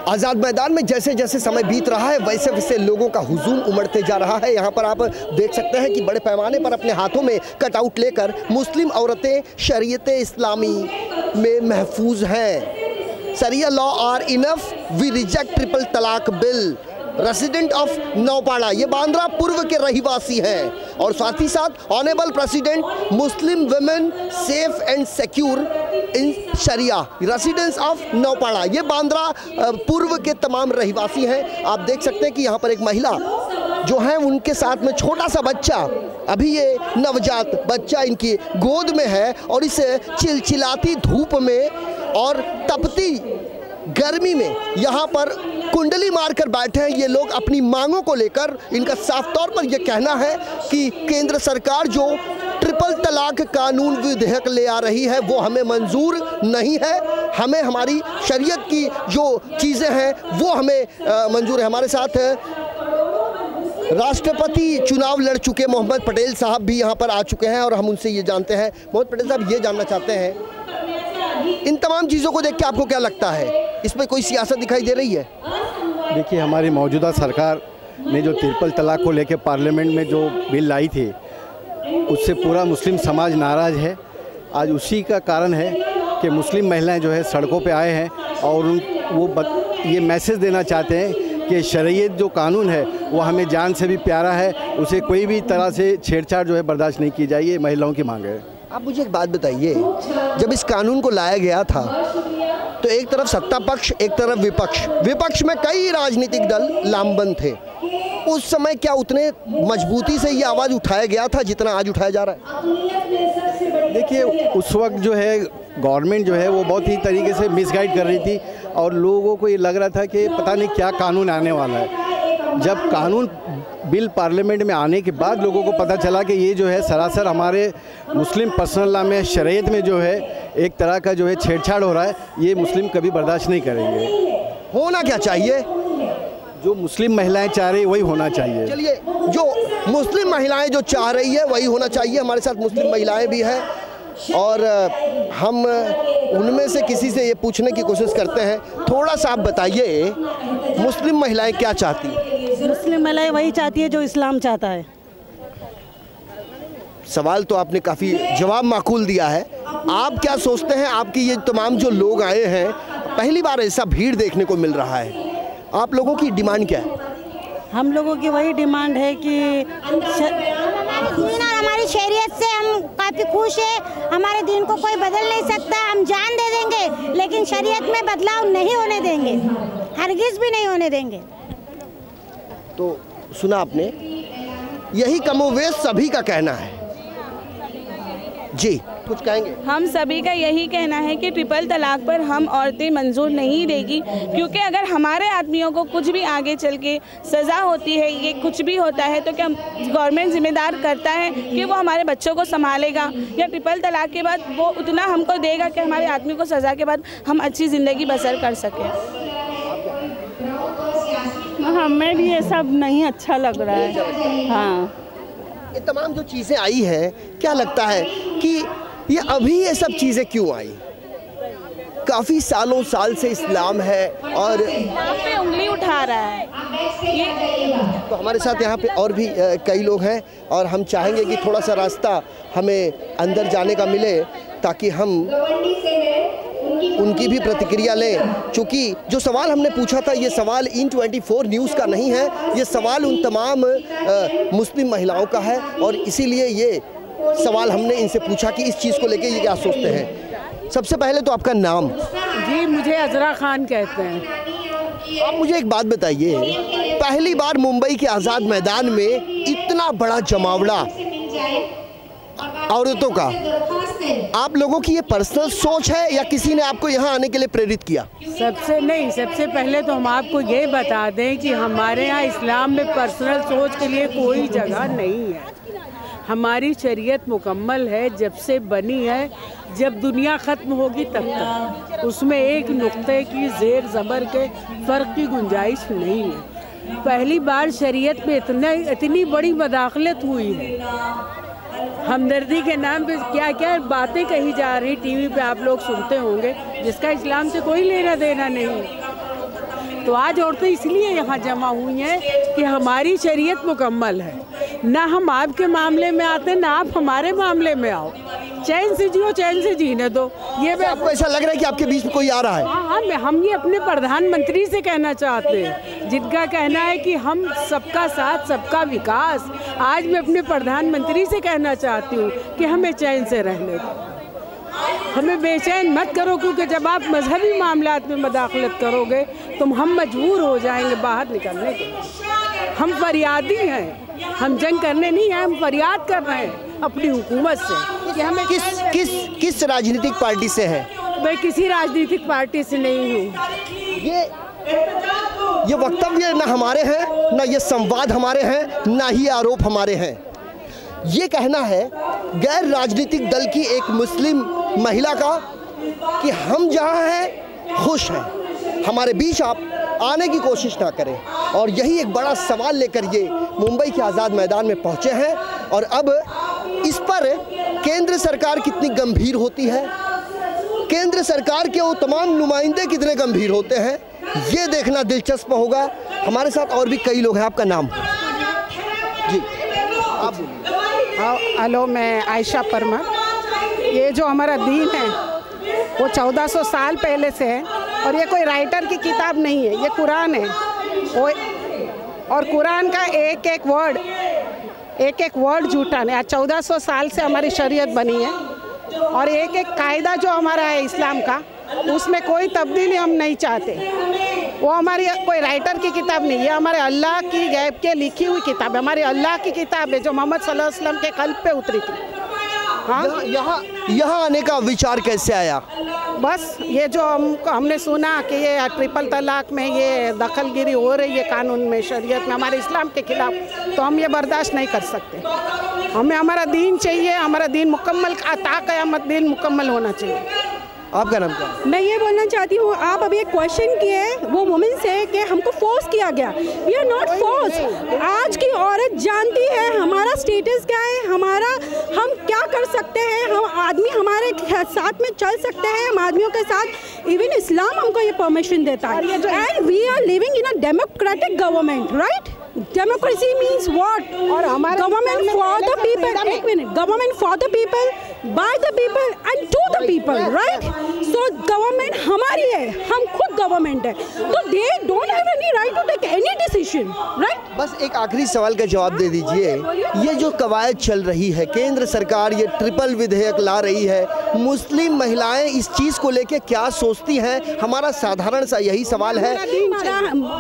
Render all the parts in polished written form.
आज़ाद मैदान में जैसे जैसे समय बीत रहा है वैसे वैसे लोगों का हुजूम उमड़ते जा रहा है। यहाँ पर आप देख सकते हैं कि बड़े पैमाने पर अपने हाथों में कटआउट लेकर मुस्लिम औरतें शरीयत इस्लामी में महफूज हैं। शरिया law are enough, we reject triple तलाक बिल। रेसिडेंट ऑफ नौपाड़ा, ये बांद्रा पूर्व के रहीवासी हैं और साथ ही साथ honourable president Muslim women safe and secure in sharia, residents of Naupada, ये बांद्रा पूर्व के तमाम रहीवासी हैं। आप देख सकते हैं कि यहाँ पर एक महिला जो है उनके साथ में छोटा सा बच्चा, अभी ये नवजात बच्चा इनकी गोद में है और इस चिलचिलाती धूप में और तपती गर्मी में यहाँ पर कुंडली मारकर बैठे हैं ये लोग अपनी मांगों को लेकर। इनका साफ तौर पर यह कहना है कि केंद्र सरकार जो ट्रिपल तलाक कानून विधेयक ले आ रही है वो हमें मंजूर नहीं है, हमें हमारी शरीयत की जो चीज़ें हैं वो हमें मंजूर है। हमारे साथ राष्ट्रपति चुनाव लड़ चुके मोहम्मद पटेल साहब भी यहाँ पर आ चुके हैं और हम उनसे ये जानते हैं। मोहम्मद पटेल साहब, ये जानना चाहते हैं इन तमाम चीज़ों को देख के आपको क्या लगता है, इसमें कोई सियासत दिखाई दे रही है? देखिए, हमारी मौजूदा सरकार ने जो ट्रिपल तलाक को लेकर पार्लियामेंट में जो बिल लाई थी उससे पूरा मुस्लिम समाज नाराज़ है। आज उसी का कारण है कि मुस्लिम महिलाएं जो है सड़कों पे आए हैं और ये मैसेज देना चाहते हैं कि शरीयत जो कानून है वो हमें जान से भी प्यारा है, उसे कोई भी तरह से छेड़छाड़ जो है बर्दाश्त नहीं की जाएगी। महिलाओं की मांग है। आप मुझे एक बात बताइए, जब इस कानून को लाया गया था तो एक तरफ सत्ता पक्ष, एक तरफ विपक्ष में कई राजनीतिक दल लामबंद थे। उस समय क्या उतने मजबूती से ये आवाज़ उठाया गया था जितना आज उठाया जा रहा है? देखिए, उस वक्त जो है गवर्नमेंट जो है वो बहुत ही तरीके से मिसगाइड कर रही थी और लोगों को ये लग रहा था कि पता नहीं क्या कानून आने वाला है। जब कानून बिल पार्लियामेंट में आने के बाद लोगों को पता चला कि ये जो है सरासर हमारे मुस्लिम पर्सनल लॉ में, शरीयत में जो है एक तरह का जो है छेड़छाड़ हो रहा है, ये मुस्लिम कभी बर्दाश्त नहीं करेंगे। होना क्या चाहिए? जो मुस्लिम महिलाएं चाह रही वही होना चाहिए। चलिए, जो मुस्लिम महिलाएं जो चाह रही है वही होना चाहिए। हमारे साथ मुस्लिम महिलाएं भी हैं और हम उनमें से किसी से ये पूछने की कोशिश करते हैं, थोड़ा सा आप बताइए मुस्लिम महिलाएं क्या चाहती हैं? मुस्लिम महिलाएं वही चाहती है जो इस्लाम चाहता है। सवाल तो आपने काफ़ी जवाब माकूल दिया है। आप क्या सोचते हैं, आपकी ये तमाम जो लोग आए हैं, पहली बार ऐसा भीड़ देखने को मिल रहा है, आप लोगों की डिमांड क्या है? हम लोगों की वही डिमांड है कि हमारी शरीयत से हम काफ़ी खुश है। हमारे दीन को कोई बदल नहीं सकता। हम जान दे देंगे लेकिन शरीयत में बदलाव नहीं होने देंगे, हरगिज़ भी नहीं होने देंगे। तो सुना आपने, यही कमोवेश सभी का कहना है। जी, कुछ कहेंगे? हम सभी का यही कहना है कि ट्रिपल तलाक पर हम औरतें मंजूर नहीं देगी, क्योंकि अगर हमारे आदमियों को कुछ भी आगे चल के सज़ा होती है, ये कुछ भी होता है, तो क्या गवर्नमेंट जिम्मेदार करता है कि वो हमारे बच्चों को संभालेगा, या ट्रिपल तलाक के बाद वो उतना हमको देगा कि हमारे आदमी को सज़ा के बाद हम अच्छी ज़िंदगी बसर कर सकें? हमें भी ये सब नहीं अच्छा लग रहा है। हाँ, ये तमाम जो चीज़ें आई हैं, क्या लगता है कि ये अभी ये सब चीज़ें क्यों आई? काफ़ी साल से इस्लाम है और इस्लाम पे उंगली उठा रहा है ये। तो हमारे साथ यहाँ पे और भी कई लोग हैं और हम चाहेंगे कि थोड़ा सा रास्ता हमें अंदर जाने का मिले ताकि हम उनकी भी प्रतिक्रिया लें। चूँकि जो सवाल हमने पूछा था ये सवाल IN24 न्यूज़ का नहीं है, ये सवाल उन तमाम मुस्लिम महिलाओं का है और इसीलिए ये सवाल हमने इनसे पूछा कि इस चीज़ को लेके ये क्या सोचते हैं। सबसे पहले तो आपका नाम? जी, मुझे अजरा खान कहते हैं। आप मुझे एक बात बताइए, पहली बार मुंबई के आज़ाद मैदान में इतना बड़ा जमावड़ा औरतों का, आप लोगों की ये पर्सनल सोच है या किसी ने आपको यहाँ आने के लिए प्रेरित किया? सबसे पहले तो हम आपको ये बता दें कि हमारे यहाँ इस्लाम में पर्सनल सोच के लिए कोई जगह नहीं है। हमारी शरीयत मुकम्मल है, जब से बनी है, जब दुनिया ख़त्म होगी तब तक उसमें एक नुक्ते की ज़ेर ज़बर के फ़र्क की गुंजाइश नहीं है। पहली बार शरीयत में इतनी बड़ी मदाखलत हुई है। हमदर्दी के नाम पे क्या क्या बातें कही जा रही टीवी पे आप लोग सुनते होंगे, जिसका इस्लाम से कोई लेना देना नहीं। तो आज औरतें इसलिए यहाँ जमा हुई हैं कि हमारी शरीयत मुकम्मल है, ना हम आपके मामले में आते ना आप हमारे मामले में आओ, चैन से जियो चैन से जीने दो। ये आपको ऐसा लग रहा है कि आपके बीच में कोई आ रहा है? हाँ, हम ये अपने प्रधानमंत्री से कहना चाहते हैं, जिनका कहना है कि हम सबका साथ सबका विकास। आज मैं अपने प्रधानमंत्री से कहना चाहती हूँ कि हमें चैन से रहने दो, हमें बेचैन मत करो, क्योंकि जब आप मजहबी मामलात में मदाखलत करोगे तो हम मजबूर हो जाएंगे बाहर निकलने के। हम फरियादी हैं, हम जंग करने नहीं हैं, हम फरियाद कर रहे हैं अपनी हुकूमत से कि हमें किस राजनीतिक पार्टी से है? मैं किसी राजनीतिक पार्टी से नहीं हूँ। ये वक्तव्य न हमारे हैं, न ये संवाद हमारे हैं, न ही आरोप हमारे हैं। ये कहना है गैर राजनीतिक दल की एक मुस्लिम महिला का कि हम जहाँ हैं खुश हैं, हमारे बीच आप आने की कोशिश ना करें। और यही एक बड़ा सवाल लेकर ये मुंबई के आज़ाद मैदान में पहुँचे हैं। और अब इस पर केंद्र सरकार कितनी गंभीर होती है, केंद्र सरकार के वो तमाम नुमाइंदे कितने गंभीर होते हैं, ये देखना दिलचस्प होगा। हमारे साथ और भी कई लोग हैं। आपका नाम जी? आप बोलिए। हेलो, मैं आयशा परमार। ये जो हमारा दीन है वो 1400 साल पहले से है, और ये कोई राइटर की किताब नहीं है, ये कुरान है। और कुरान का एक एक वर्ड झूठा नहीं। आज 1400 साल से हमारी शरीयत बनी है, और एक एक कायदा जो हमारा है इस्लाम का, उसमें कोई तब्दीली हम नहीं चाहते। वो हमारी कोई राइटर की किताब नहीं, ये हमारे अल्लाह की गैब के लिखी हुई किताब है, हमारी अल्लाह की किताब है जो मोहम्मद सल्लल्लाहु अलैहि वसल्लम के कल्ब पे उतरी थी। हाँ, यहाँ आने का विचार कैसे आया? बस ये जो हमने सुना कि ये ट्रिपल तलाक में ये दखलगिरी हो रही है कानून में, शरीयत में, हमारे इस्लाम के खिलाफ, तो हम ये बर्दाश्त नहीं कर सकते। हमें हमारा दीन चाहिए, हमारा दीन मुकम्मल ता क़यामत दीन मुकम्मल होना चाहिए। आपका नाम क्या? मैं ये बोलना चाहती हूँ, आप अभी एक क्वेश्चन किए वो वुमेन से कि हमको फोर्स किया गया। We are not force. आज की औरत जानती है हमारा स्टेटस क्या है, हमारा हम क्या कर सकते हैं, हम आदमी हमारे साथ में चल सकते हैं, हम आदमियों के साथ। इवन इस्लाम हमको ये परमिशन देता है। And we are living in a democratic government, right? Democracy means what? और हमारा government for the people. एक minute, government for the people, by the people and to the people, right? So government हमारी है, हम खुद government है, तो they don't have any right to take any decision, right? बस एक आखिरी सवाल का जवाब दे दीजिए। ये जो कवायद चल रही है, केंद्र सरकार ये ट्रिपल विधेयक ला रही है, मुस्लिम महिलाएं इस चीज़ को लेके क्या सोचती हैं? हमारा साधारण सा यही सवाल है।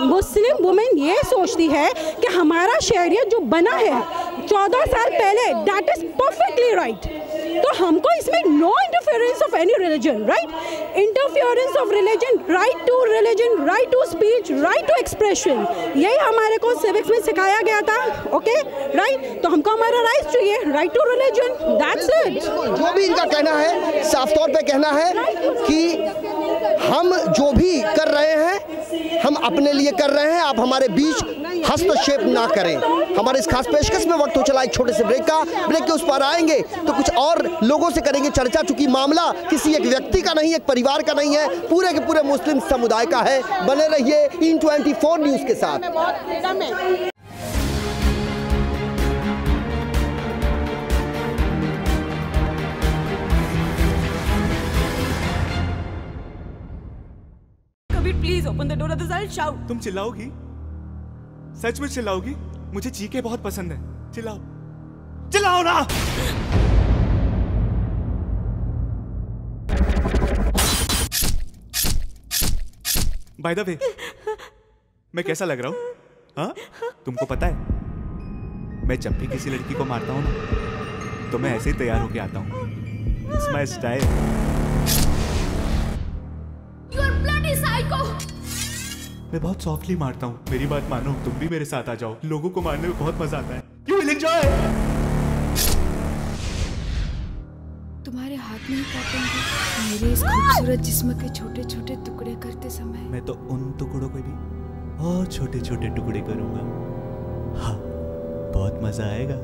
मुस्लिम वुमेन ये सोचती है कि हमारा शरीयत जो बना है 14 साल पहले, दैट इज परफेक्टली राइट। तो हमको इसमें no interference of any religion, right? Interference of religion, right to speech, right to expression, यही हमारे को सिविक्स में सिखाया गया था। Okay, right? तो हमको हमारा राइट चाहिए, right to religion, that's it. जो भी इनका कहना है, साफ तौर पे कहना है कि हम जो भी कर रहे हैं हम अपने लिए कर रहे हैं, आप हमारे बीच हस्तक्षेप ना करें। हमारे इस खास पेशकश में वक्त हो चला एक छोटे से ब्रेक का। ब्रेक के उस पर आएंगे तो कुछ और लोगों से करेंगे चर्चा, चूंकि मामला किसी एक व्यक्ति का नहीं, एक परिवार का नहीं है, पूरे के पूरे मुस्लिम समुदाय का है। बने रहिए इन 24 न्यूज़ के साथ। Please open the door, others I'll shout. तुम चिल्लाओगी? सच में चिल्लाओगी? मुझे चीखें बहुत पसंद है। चिल्लाओ, चिल्लाओ ना। By the way, मैं कैसा लग रहा हूँ? हाँ? तुमको पता है, मैं जब भी किसी लड़की को मारता हूँ ना, तो मैं ऐसे ही तैयार होके आता हूँ। It's my style. मैं बहुत सॉफ्टली मारता हूँ, मेरी बात मानो, तुम भी मेरे साथ आ जाओ। लोगों को मारने में बहुत मजा आता है। You will enjoy. तुम्हारे हाथ नहीं काटेंगे मेरे इस खूबसूरत जिस्म के छोटे छोटे टुकड़े करते समय? मैं तो उन टुकड़ों को भी और छोटे छोटे टुकड़े करूंगा। हाँ, बहुत मजा आएगा।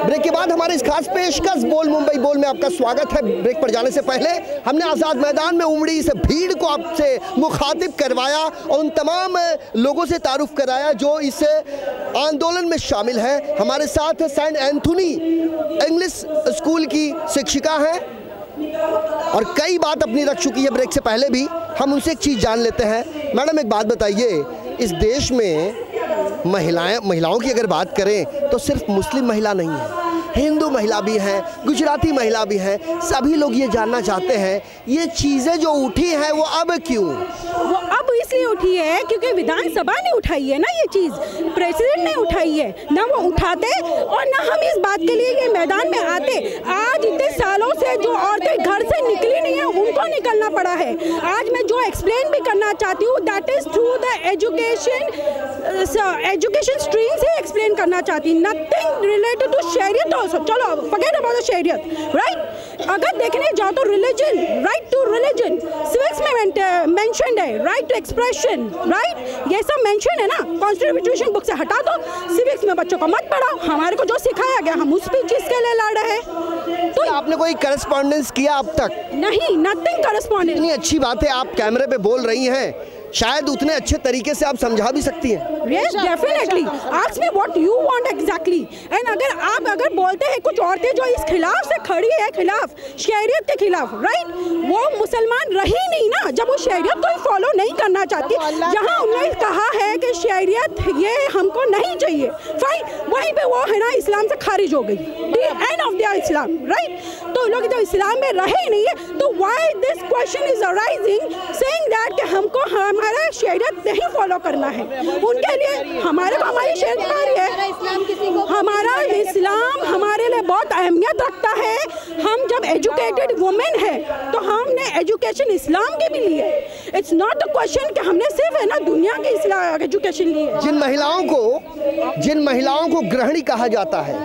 ब्रेक के बाद हमारे इस खास पेशकश बोल मुंबई बोल में आपका स्वागत है। ब्रेक पर जाने से पहले हमने आज़ाद मैदान में उमड़ी इस भीड़ को आपसे मुखातिब करवाया और उन तमाम लोगों से तारुफ कराया जो इस आंदोलन में शामिल हैं। हमारे साथ सेंट एंथोनी इंग्लिश स्कूल की शिक्षिका हैं और कई बात अपनी रख चुकी है ब्रेक से पहले भी। हम उनसे एक चीज़ जान लेते हैं। मैडम, एक बात बताइए, इस देश में महिलाओं की अगर बात करें तो सिर्फ मुस्लिम महिला नहीं है, हिंदू महिला भी हैं, गुजराती महिला भी हैं। सभी लोग ये जानना चाहते हैं ये चीज़ें जो उठी हैं वो अब क्यों? वो अब इसलिए उठी है क्योंकि विधानसभा ने उठाई है ना ये चीज़, प्रेसिडेंट ने उठाई है ना। वो उठाते और ना हम इस बात के लिए ये मैदान में आते। आज इतने सालों से जो औरतें घर से निकली नहीं है उनको निकलना पड़ा है। आज मैं जो एक्सप्लेन भी करना चाहती हूँ that is through the education stream से एक्सप्लेन करना चाहती, nothing related to Shariat also. चलो forget about the Shariat, right? अगर देखने जाओ तो religion, right to religion civics में मेंशन्ड है, राइट टू एक्सप्रेशन, राइट? ये सब मेंशन है ना कॉन्स्टिट्यूशन बुक से। हटा दो, सिविक्स में बच्चों को मत पढ़ाओ। हमारे को जो सिखाया गया हम उस भी चीज़ के लिए लड़ रहे हैं। तो आपने कोई करस्पॉन्डेंस किया अब तक? नहीं, नथिंग करस्पॉन्डेंस। इतनी अच्छी बात है, आप कैमरे पे बोल रही हैं, शायद उतने अच्छे तरीके से आप समझा भी सकती हैं। Yes, definitely. Ask me what you want exactly. And अगर बोलते हैं कुछ औरतें जो इस खिलाफ से खड़ी है, खिलाफ शरीयत के खिलाफ, राइट? वो मुसलमान रही नहीं ना जब वो शरीयत को ही फॉलो नहीं करना चाहती। जहाँ उन्होंने कहा है कि शरीयत ये हमको नहीं चाहिए, फाइन, वहीं पे वो है ना इस्लाम से खारिज हो गई। End of the Islam, right? तो लोग जब इस्लाम में रहे नहीं है तो why this question is arising saying that कि हमको हमारा शरीयत नहीं फॉलो करना है। उनके लिए हमारी शरीयत है, हमारा इस्लाम हमारे लिए बहुत अहमियत रखता है। हम जब एजुकेटेड वुमेन है तो हमने एजुकेशन इस्लाम के भी लिए। इट्स नॉट द क्वेश्चन कि हमने सिर्फ है ना दुनिया की इस्लाम एजुकेशन ली है। जिन महिलाओं को गृहिणी कहा जाता है,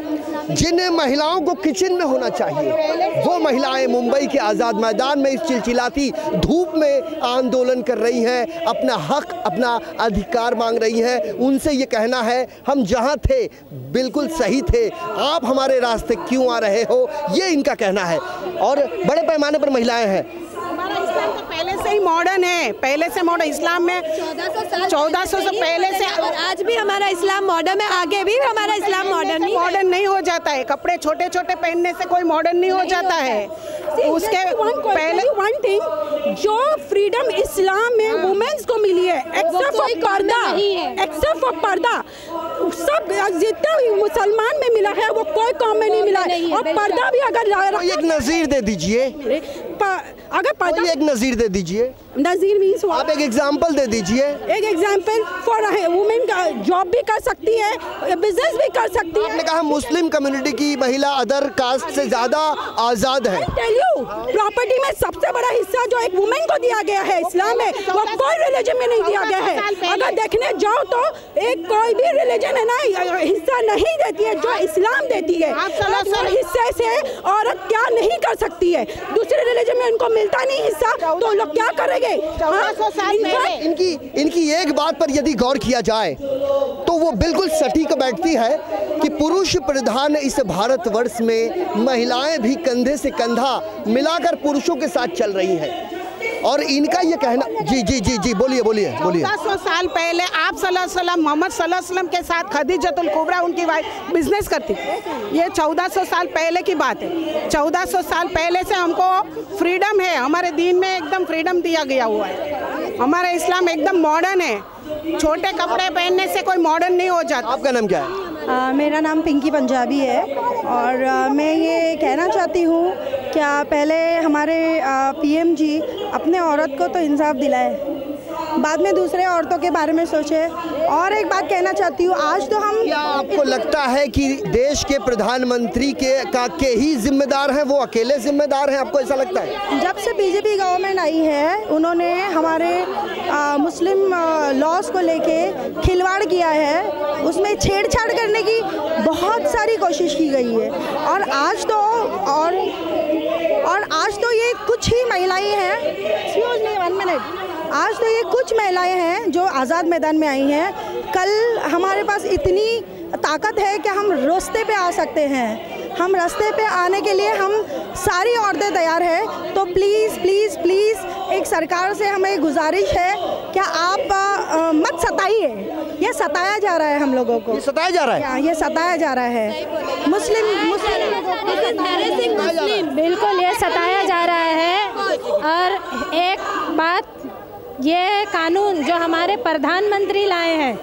जिन महिलाओं को किचन में होना चाहिए, वो महिलाएं मुंबई के आज़ाद मैदान में इस चिलचिलाती धूप में आंदोलन कर रही हैं, अपना हक, अपना अधिकार मांग रही हैं। उनसे ये कहना है हम जहाँ थे बिल्कुल सही थे, आप हमारे रास्ते क्यों आ रहे हो, ये इनका कहना है। और बड़े पैमाने पर महिलाएं हैं। हमारा इस्लाम तो पहले से ही मॉडर्न है, पहले से मॉडर्न इस्लाम में 1400 से पहले से, और आज भी हमारा इस्लाम मॉडर्न है, आगे भी हमारा इस्लाम मॉडर्न नहीं हो जाता है। कपड़े छोटे छोटे पहनने से कोई मॉडर्न नहीं हो जाता है। उसके पहले वन थिंग जो फ्रीडम इस्लाम में वुमेन्स को मिली है, एक्सेप्ट फॉर पर्दा, सब जितना मुसलमान में मिला है वो कोई कौम में नहीं मिला है। और पर्दा भी अगर एक नज़ीर दे दीजिए, अगर पर्दा एक नज़ीर दे दीजिए। नज़ीर मीन्स आप एक एग्जाम्पल दे दीजिए। एक एग्जाम्पल फॉर वुमेन का जॉब भी कर सकती है, बिजनेस भी कर सकती है। आपने कहा मुस्लिम कम्युनिटी की महिला अदर कास्ट से ज़्यादा आज़ाद है। प्रॉपर्टी में सबसे बड़ा हिस्सा जो एक वुमेन को दिया गया है इस्लाम में, वो कोई रिलीजन में नहीं दिया गया है। अगर देखने जाओ तो एक कोई भी रिलीजन है ना हिस्सा नहीं देती है जो इस्लाम देती है। हिस्से से औरत क्या नहीं कर सकती है, दूसरे रिलीजन में उनको मिलता नहीं हिस्सा, तो लोग क्या करेंगे? इनकी एक बात पर यदि गौर किया जाए तो वो बिल्कुल सटीक बैठती है कि पुरुष प्रधान इस भारतवर्ष में महिलाएं भी कंधे से कंधा मिलाकर पुरुषों के साथ चल रही हैं। और इनका ये कहना, जी बोलिए 1400 साल पहले आप सल्लल्लाहु अलैहि वसल्लम, मोहम्मद सल्लल्लाहु अलैहि वसल्लम के साथ खदीजतुल कुबरा उनकी वाइफ बिजनेस करती थी। ये 1400 साल पहले की बात है। 1400 साल पहले से हमको फ्रीडम है, हमारे दीन में एकदम फ्रीडम दिया गया हुआ है। हमारा इस्लाम एकदम मॉडर्न है। छोटे कपड़े पहनने से कोई मॉडर्न नहीं हो जाता। आपका नाम क्या है? मेरा नाम पिंकी पंजाबी है और मैं ये कहना चाहती हूँ क्या पहले हमारे पीएम जी अपने औरत को तो इंसाफ दिलाए, बाद में दूसरे औरतों के बारे में सोचें। और एक बात कहना चाहती हूँ, आज तो हम, क्या आपको लगता है कि देश के प्रधानमंत्री के ही जिम्मेदार हैं, वो अकेले जिम्मेदार हैं, आपको ऐसा लगता है? जब से बीजेपी गवर्नमेंट आई है उन्होंने हमारे मुस्लिम लॉज को लेके खिलवाड़ किया है, उसमें छेड़छाड़ करने की बहुत सारी कोशिश की गई है। और आज तो ये कुछ ही महिलाएं हैं, एक्सक्यूज मी 1 मिनट, आज तो ये कुछ महिलाएं हैं जो आज़ाद मैदान में आई हैं। कल हमारे पास इतनी ताकत है कि हम रास्ते पे आ सकते हैं। हम रास्ते पे आने के लिए हम सारी औरतें तैयार हैं। तो प्लीज़ प्लीज़ प्लीज़ एक सरकार से हमें गुजारिश है, क्या आप मत सताइए, ये सताया जा रहा है हम लोगों को। ये सताया जा रहा है? ये सताया जा रहा है मुस्लिम बिल्कुल ये सताया जा रहा है। और एक बात, ये कानून जो हमारे प्रधानमंत्री लाए हैं,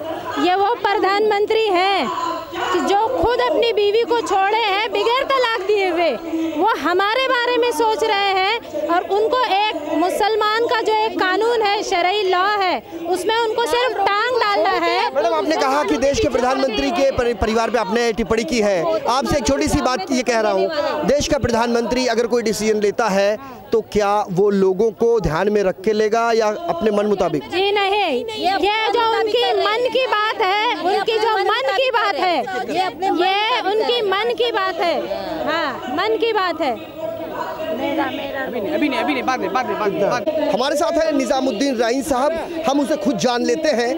ये वो प्रधानमंत्री हैं कि जो खुद अपनी बीवी को छोड़े हैं बगैर तलाक दिए हुए, वो हमारे बारे में सोच रहे हैं। और उनको एक मुसलमान का जो एक कानून है, शरई लॉ है, उसमें उनको सिर्फ टांग डालना है। मैडम, आपने कहा कि देश के प्रधानमंत्री के परिवार पे आपने टिप्पणी की है। आपसे एक छोटी सी बात ये कह रहा हूँ, देश का प्रधानमंत्री अगर कोई डिसीजन लेता है तो क्या वो लोगों को ध्यान में रख के लेगा या अपने मन मुताबिक? जी नहीं, ये जो उनकी मन की बात है, उनकी जो मन की बात है, ये उनकी मन की बात है। हाँ, मन की बात है। अभी नहीं, बाद में। हमारे साथ है निजामुद्दीन राइन साहब, हम उसे खुद जान लेते हैं।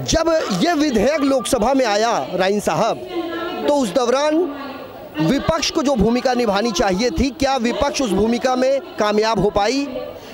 जब ये विधेयक लोकसभा में आया राइन साहब, तो उस दौरान विपक्ष को जो भूमिका निभानी चाहिए थी, क्या विपक्ष उस भूमिका में कामयाब हो पाई?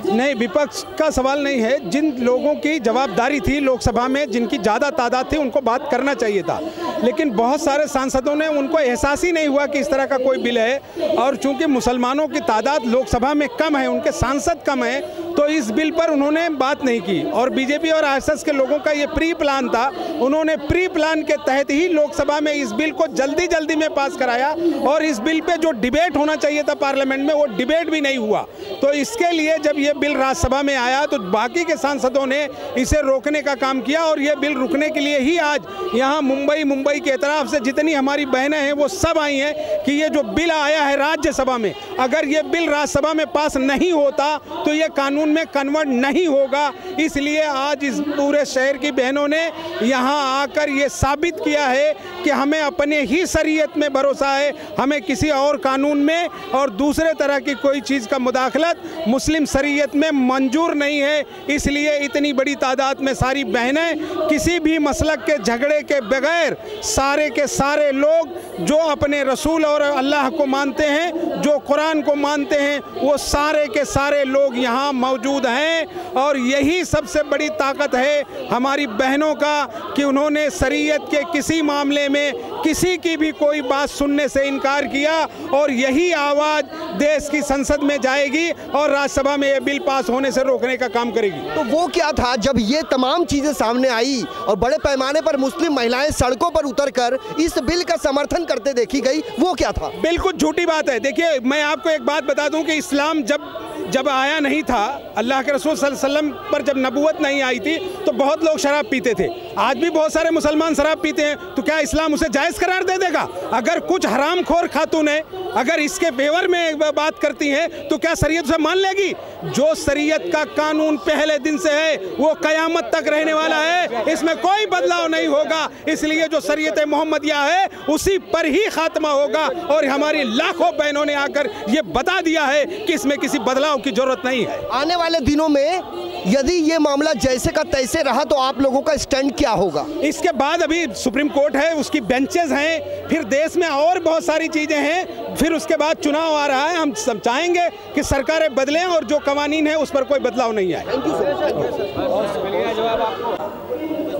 नहीं, विपक्ष का सवाल नहीं है। जिन लोगों की जवाबदारी थी लोकसभा में, जिनकी ज़्यादा तादाद थी, उनको बात करना चाहिए था। लेकिन बहुत सारे सांसदों ने, उनको एहसास ही नहीं हुआ कि इस तरह का कोई बिल है। और चूंकि मुसलमानों की तादाद लोकसभा में कम है, उनके सांसद कम है, तो इस बिल पर उन्होंने बात नहीं की। और बीजेपी और आरएसएस के लोगों का ये प्री प्लान था, उन्होंने प्री प्लान के तहत ही लोकसभा में इस बिल को जल्दी में पास कराया। और इस बिल पे जो डिबेट होना चाहिए था पार्लियामेंट में, वो डिबेट भी नहीं हुआ। तो इसके लिए जब ये बिल राज्यसभा में आया तो बाकी के सांसदों ने इसे रोकने का काम किया। और ये बिल रुकने के लिए ही आज यहाँ मुंबई के तरफ से जितनी हमारी बहनें हैं वो सब आई हैं कि ये जो बिल आया है राज्यसभा में, अगर ये बिल राज्यसभा में पास नहीं होता तो ये कानून में कन्वर्ट नहीं होगा। इसलिए आज इस पूरे शहर की बहनों ने यहाँ आकर ये साबित किया है कि हमें अपने ही शरीयत में भरोसा है, हमें किसी और कानून में और दूसरे तरह की कोई चीज़ का मुदाखलत मुस्लिम शरीयत में मंजूर नहीं है। इसलिए इतनी बड़ी तादाद में सारी बहनें किसी भी मसलक के झगड़े के बगैर, सारे के सारे लोग जो अपने रसूल और अल्लाह को मानते हैं, जो कुरान को मानते हैं, वो सारे के सारे लोग यहाँ मौजूद हैं। और यही सबसे बड़ी ताकत है हमारी बहनों का कि उन्होंने शरीयत के किसी मामले में किसी की भी कोई बात सुनने से इनकार किया। और यही आवाज़ देश की संसद में जाएगी और राज्यसभा में ये बिल पास होने से रोकने का काम करेगी। तो वो क्या था जब ये तमाम चीजें सामने आई और बड़े पैमाने पर मुस्लिम महिलाएं सड़कों पर उतरकर इस बिल का समर्थन करते देखी गई, वो क्या था? बिल्कुल झूठी बात है। देखिए, मैं आपको एक बात बता दूं कि इस्लाम जब आया नहीं था, अल्लाह के रसूल सल्लल्लाहु अलैहि वसल्लम पर जब नबूवत नहीं आई थी, तो बहुत लोग शराब पीते थे। आज भी बहुत सारे मुसलमान शराब पीते हैं, तो क्या इस्लाम उसे जायज़ करार दे देगा? अगर कुछ हरामखोर खातूनें अगर इसके फेवर में बात करती हैं तो क्या शरीयत उसे मान लेगी? जो शरीयत का कानून पहले दिन से है वो क़यामत तक रहने वाला है, इसमें कोई बदलाव नहीं होगा। इसलिए जो शरीयत मोहम्मदिया है उसी पर ही खात्मा होगा। और हमारी लाखों बहनों ने आकर ये बता दिया है कि इसमें किसी बदलाव की जरूरत नहीं है। आने वाले दिनों में यदि ये मामला जैसे का तैसे रहा तो आप लोगों का स्टैंड क्या होगा? इसके बाद अभी सुप्रीम कोर्ट है, उसकी बेंचेस हैं, फिर देश में और बहुत सारी चीज़ें हैं, फिर उसके बाद चुनाव आ रहा है। हम सब चाहेंगे कि सरकारें बदलें और जो कवानीन है उस पर कोई बदलाव नहीं आए।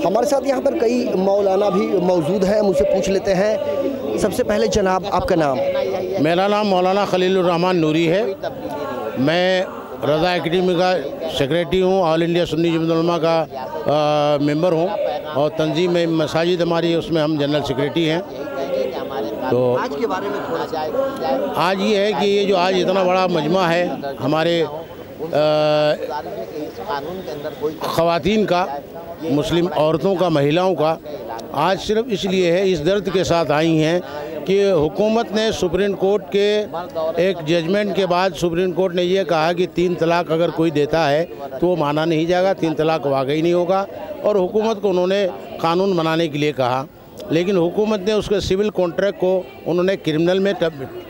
हमारे साथ यहाँ पर कई मौलाना भी मौजूद हैं, मुझसे पूछ लेते हैं। सबसे पहले जनाब, आपका नाम? मेरा नाम मौलाना खलीलुर रहमान नूरी है। मैं रज़ा एकेडमी का सेक्रेटरी हूँ, ऑल इंडिया सुन्नी जमात उलमा का मेंबर हूँ और तंजीम मसाजिद हमारी उसमें हम जनरल सेक्रेटरी हैं। तो आज के बारे में थोड़ा सा, आज ये है कि ये जो आज इतना बड़ा मजमा है हमारे कानून के अंदर कोई ख़वातीन का, मुस्लिम औरतों का, महिलाओं का आज सिर्फ इसलिए है, इस दर्द के साथ आई हैं कि हुकूमत ने सुप्रीम कोर्ट के एक जजमेंट के बाद सुप्रीम कोर्ट ने ये कहा कि 3 तलाक अगर कोई देता है तो वो माना नहीं जाएगा, 3 तलाक वाकई नहीं होगा। और हुकूमत को उन्होंने कानून बनाने के लिए कहा, लेकिन हुकूमत ने उसके सिविल कॉन्ट्रैक्ट को उन्होंने क्रिमिनल में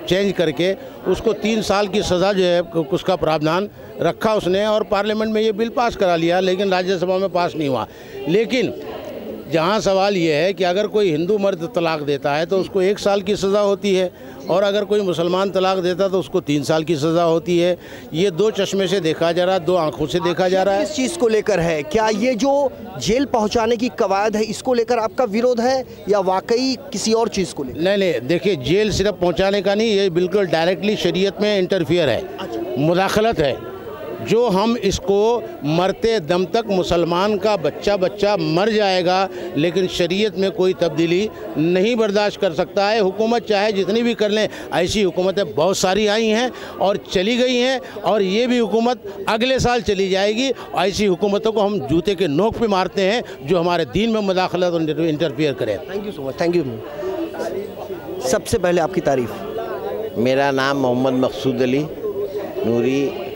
चेंज करके उसको 3 साल की सज़ा जो है उसका प्रावधान रखा उसने, और पार्लियामेंट में ये बिल पास करा लिया, लेकिन राज्यसभा में पास नहीं हुआ। लेकिन जहाँ सवाल ये है कि अगर कोई हिंदू मर्द तलाक देता है तो उसको 1 साल की सज़ा होती है, और अगर कोई मुसलमान तलाक देता है तो उसको 3 साल की सज़ा होती है। ये 2 चश्मे से देखा जा रहा है, 2 आंखों से देखा जा रहा है। इस चीज़ को लेकर है, क्या ये जो जेल पहुंचाने की कवायद है इसको लेकर आपका विरोध है या वाकई किसी और चीज़ को लेकर? नहीं, देखिए, जेल सिर्फ पहुँचाने का नहीं, ये बिल्कुल डायरेक्टली शरीयत में इंटरफियर है, मुदाखलत है। जो हम इसको मरते दम तक मुसलमान का बच्चा मर जाएगा, लेकिन शरीयत में कोई तब्दीली नहीं बर्दाश्त कर सकता है। हुकूमत चाहे जितनी भी कर लें, ऐसी हुकूमतें बहुत सारी आई हैं और चली गई हैं, और ये भी हुकूमत अगले साल चली जाएगी। ऐसी हुकूमतों को हम जूते के नोक पे मारते हैं जो हमारे दीन में मुदाखलत और इंटरफियर करें। Thank you so much. Thank you. सबसे पहले आपकी तारीफ। मेरा नाम मोहम्मद मकसूद अली नूरी।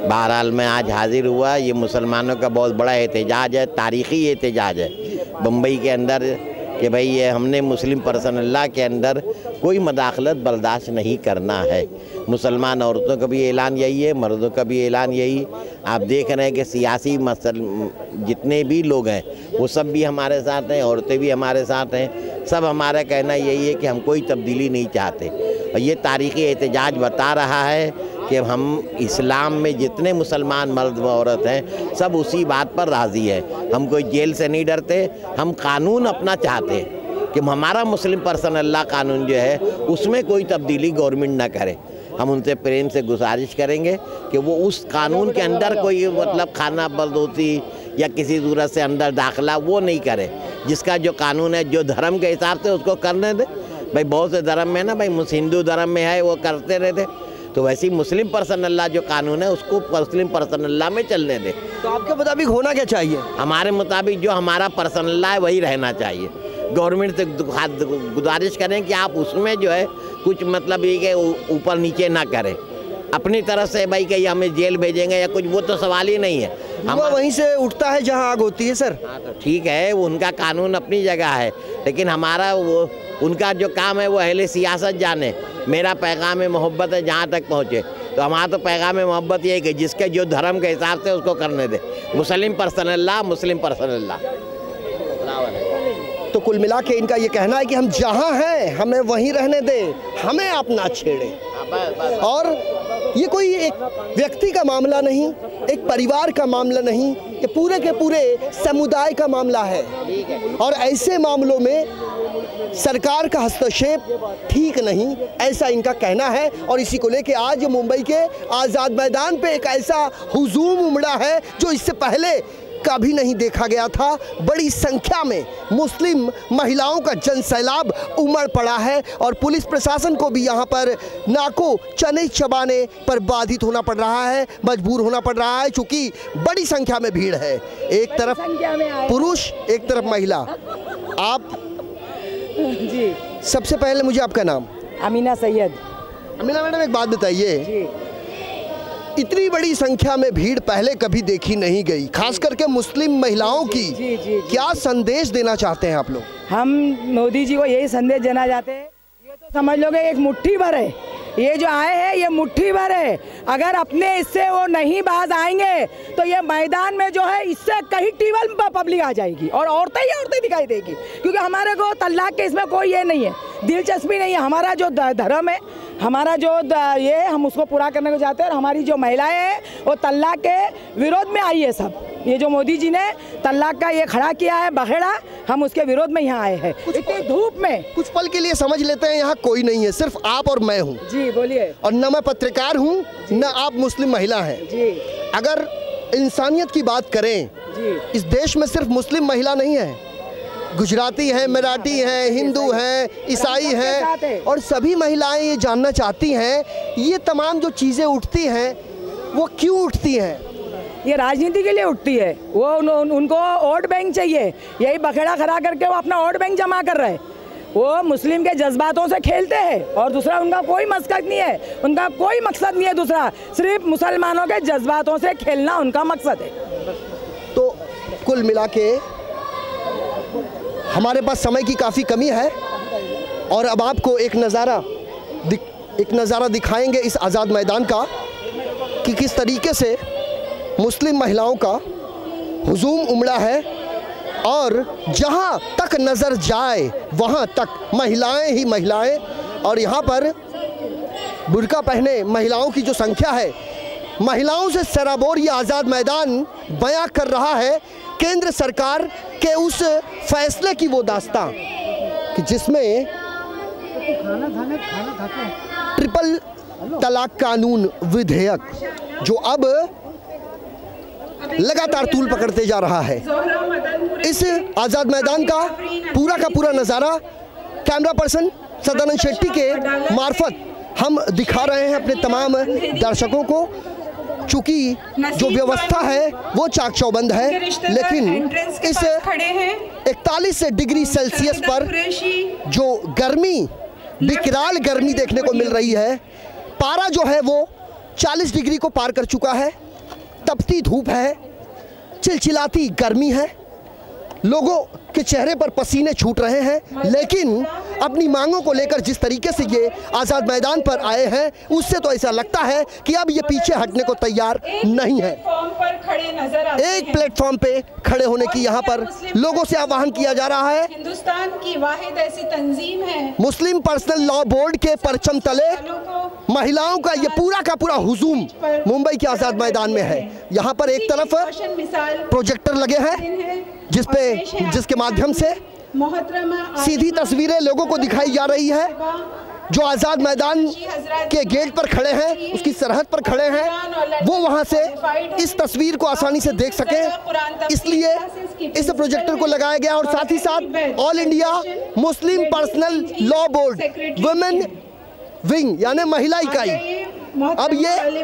बहरहाल मैं आज हाजिर हुआ, ये मुसलमानों का बहुत बड़ा एहतजाज है, तारीख़ी एहतजाज है बम्बई के अंदर, कि भाई ये हमने मुस्लिम पर्सनल्लाह के अंदर कोई मदाखलत बर्दाश्त नहीं करना है। मुसलमान औरतों का भी ऐलान यही है, मर्दों का भी ऐलान यही। आप देख रहे हैं कि सियासी जितने भी लोग हैं वो सब भी हमारे साथ हैं, औरतें भी हमारे साथ हैं। सब हमारा कहना यही है कि हम कोई तब्दीली नहीं चाहते, और ये तारीख़ी एहतजाज बता रहा है कि हम इस्लाम में जितने मुसलमान मर्द व औरत हैं सब उसी बात पर राज़ी है। हम कोई जेल से नहीं डरते, हम कानून अपना चाहते हैं कि हमारा मुस्लिम पर्सनल्लाह कानून जो है उसमें कोई तब्दीली गवर्नमेंट ना करे। हम उनसे प्रेम से गुजारिश करेंगे कि वो उस कानून के अंदर कोई मतलब खाना बदोती या किसी सूरत से अंदर दाखिला वो नहीं करे। जिसका जो कानून है, जो धर्म के हिसाब से उसको करने दे। भाई बहुत से धर्म में ना, भाई हिंदू धर्म में है वो करते रहते, तो वैसे ही मुस्लिम पर्सनल्लाह जो कानून है उसको मुस्लिम पर्सनल्लाह में चलने दे। तो आपके मुताबिक होना क्या चाहिए? हमारे मुताबिक जो हमारा पर्सनल्लाह है वही रहना चाहिए। गवर्नमेंट से गुजारिश करें कि आप उसमें जो है कुछ मतलब ये कि ऊपर नीचे ना करें अपनी तरफ से, भाई कि हमें जेल भेजेंगे या कुछ, वो तो सवाल ही नहीं है। हम वहीं से उठता है जहां आग होती है सर। हाँ, तो ठीक है, उनका कानून अपनी जगह है, लेकिन हमारा वो उनका जो काम है वो अहले सियासत जाने। मेरा पैगाम मोहब्बत है जहाँ तक पहुँचे, तो हमारा तो पैगाम मोहब्बत ये है कि जिसके जो धर्म के हिसाब से उसको करने दे। मुस्लिम पर्सनल्लाह, मुस्लिम पर्सनल्लाह। तो कुल मिला के इनका ये कहना है कि हम जहाँ हैं हमें वहीं रहने दें, हमें आप ना छेड़े। और ये कोई एक व्यक्ति का मामला नहीं, एक परिवार का मामला नहीं, ये पूरे के पूरे समुदाय का मामला है। और ऐसे मामलों में सरकार का हस्तक्षेप ठीक नहीं, ऐसा इनका कहना है। और इसी को लेके आज मुंबई के आज़ाद मैदान पे एक ऐसा हुजूम उमड़ा है जो इससे पहले कभी नहीं देखा गया था। बड़ी संख्या में मुस्लिम महिलाओं का जनसैलाब उमड़ पड़ा है, और पुलिस प्रशासन को भी यहाँ पर नाको चने चबाने पर बाधित होना पड़ रहा है, मजबूर होना पड़ रहा है, चूँकि बड़ी संख्या में भीड़ है। एक तरफ पुरुष, एक तरफ महिला। आप जी, सबसे पहले मुझे आपका नाम? अमीना सैयद। अमीना मैडम, एक बात बताइए, इतनी बड़ी संख्या में भीड़ पहले कभी देखी नहीं गई, खास करके मुस्लिम महिलाओं की। जी। क्या संदेश देना चाहते हैं आप लोग? हम मोदी जी को यही संदेश देना चाहते हैं, ये तो समझ लो कि एक मुट्ठी भर है, ये जो आए हैं ये मुट्ठी भर है। अगर अपने इससे वो नहीं बाज आएंगे तो ये मैदान में जो है इससे कहीं टीवल पब्लिक आ जाएगी और औरतें ही औरतें दिखाई देगी, क्योंकि हमारे को तलाक के इसमें कोई ये नहीं है, दिलचस्पी नहीं है। हमारा जो धर्म है, हमारा जो ये हम उसको पूरा करने को चाहते हैं, और हमारी जो महिलाएं हैं वो तलाक के विरोध में आई है सब। ये जो मोदी जी ने तलाक का ये खड़ा किया है बखेड़ा, हम उसके विरोध में यहाँ आए हैं। इतनी धूप में कुछ पल के लिए समझ लेते हैं यहाँ कोई नहीं है, सिर्फ आप और मैं हूँ। जी बोलिए। और न मैं पत्रकार हूँ, न आप मुस्लिम महिला हैं। जी। अगर इंसानियत की बात करें जी, इस देश में सिर्फ मुस्लिम महिला नहीं है, गुजराती हैं, मराठी हैं, हिंदू हैं, ईसाई हैं, और सभी महिलाएं ये जानना चाहती हैं ये तमाम जो चीज़ें उठती हैं वो क्यों उठती हैं। ये राजनीति के लिए उठती है। वो उनको वोट बैंक चाहिए, यही बखेड़ा खड़ा करके वो अपना वोट बैंक जमा कर रहे हैं। वो मुस्लिम के जज्बातों से खेलते हैं और दूसरा उनका कोई मकसद नहीं है, उनका कोई मकसद नहीं है दूसरा, सिर्फ मुसलमानों के जज्बातों से खेलना उनका मकसद है। तो कुल मिला के हमारे पास समय की काफ़ी कमी है और अब आपको एक नज़ारा दिखाएंगे इस आज़ाद मैदान का कि किस तरीके से मुस्लिम महिलाओं का हुजूम उमड़ा है और जहां तक नज़र जाए वहां तक महिलाएं ही महिलाएं। और यहां पर बुर्का पहने महिलाओं की जो संख्या है, महिलाओं से सराबोर ये आज़ाद मैदान बयां कर रहा है केंद्र सरकार के उस फैसले की वो दास्तां कि जिसमें ट्रिपल तलाक कानून विधेयक जो अब लगातार तूल पकड़ते जा रहा है। इस आज़ाद मैदान का पूरा नज़ारा कैमरा पर्सन सदानंद शेट्टी के मार्फत हम दिखा रहे हैं अपने तमाम दर्शकों को। चूँकि जो व्यवस्था है वो चाक चौबंद है, लेकिन इस 41 डिग्री सेल्सियस पर जो गर्मी, विकराल गर्मी देखने को मिल रही है, पारा जो है वो 40 डिग्री को पार कर चुका है। तपती धूप है, चिलचिलाती गर्मी है, लोगों के चेहरे पर पसीने छूट रहे हैं, लेकिन अपनी मांगों को लेकर जिस तरीके से ये आज़ाद मैदान पर आए हैं उससे तो ऐसा लगता है कि अब ये पीछे हटने को तैयार नहीं है। एक प्लेटफॉर्म पे खड़े होने की यहाँ पर लोगों से आह्वान किया जा रहा है। हिंदुस्तान की वाहिद ऐसी तंजीम है, मुस्लिम पर्सनल लॉ बोर्ड के परचम तले महिलाओं का ये पूरा हुजूम मुंबई के आज़ाद मैदान में है। यहाँ पर एक तरफ प्रोजेक्टर लगे हैं जिसके माध्यम से सीधी तस्वीरें लोगों को दिखाई जा रही है। जो आज़ाद मैदान के गेट पर खड़े हैं, उसकी सरहद पर खड़े हैं, वो वहां से इस तस्वीर को आसानी से देख सकें, इसलिए इस प्रोजेक्टर को लगाया गया। और साथ ही साथ all India Muslim personal law board women wing यानी महिला इकाई, अब ये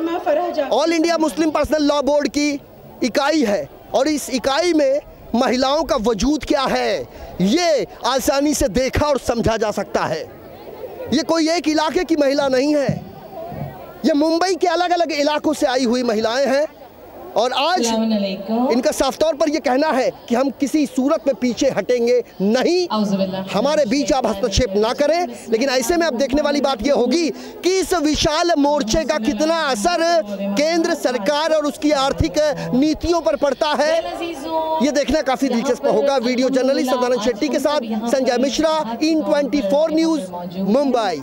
all India Muslim personal law board की इकाई है और इस इकाई में महिलाओं का वजूद क्या है ये आसानी से देखा और समझा जा सकता है। ये कोई एक इलाके की महिला नहीं है, ये मुंबई के अलग अलग इलाकों से आई हुई महिलाएं हैं और आज इनका साफ तौर पर यह कहना है कि हम किसी सूरत में पीछे हटेंगे नहीं, हमारे बीच आप हस्तक्षेप ना करें। लेकिन ऐसे में अब देखने वाली बात यह होगी कि इस विशाल मोर्चे का कितना असर केंद्र सरकार और उसकी आर्थिक नीतियों पर पड़ता है, ये देखना काफी दिलचस्प होगा। वीडियो जर्नलिस्ट सदानंद शेट्टी के साथ संजय मिश्रा, IN24 न्यूज़, मुंबई।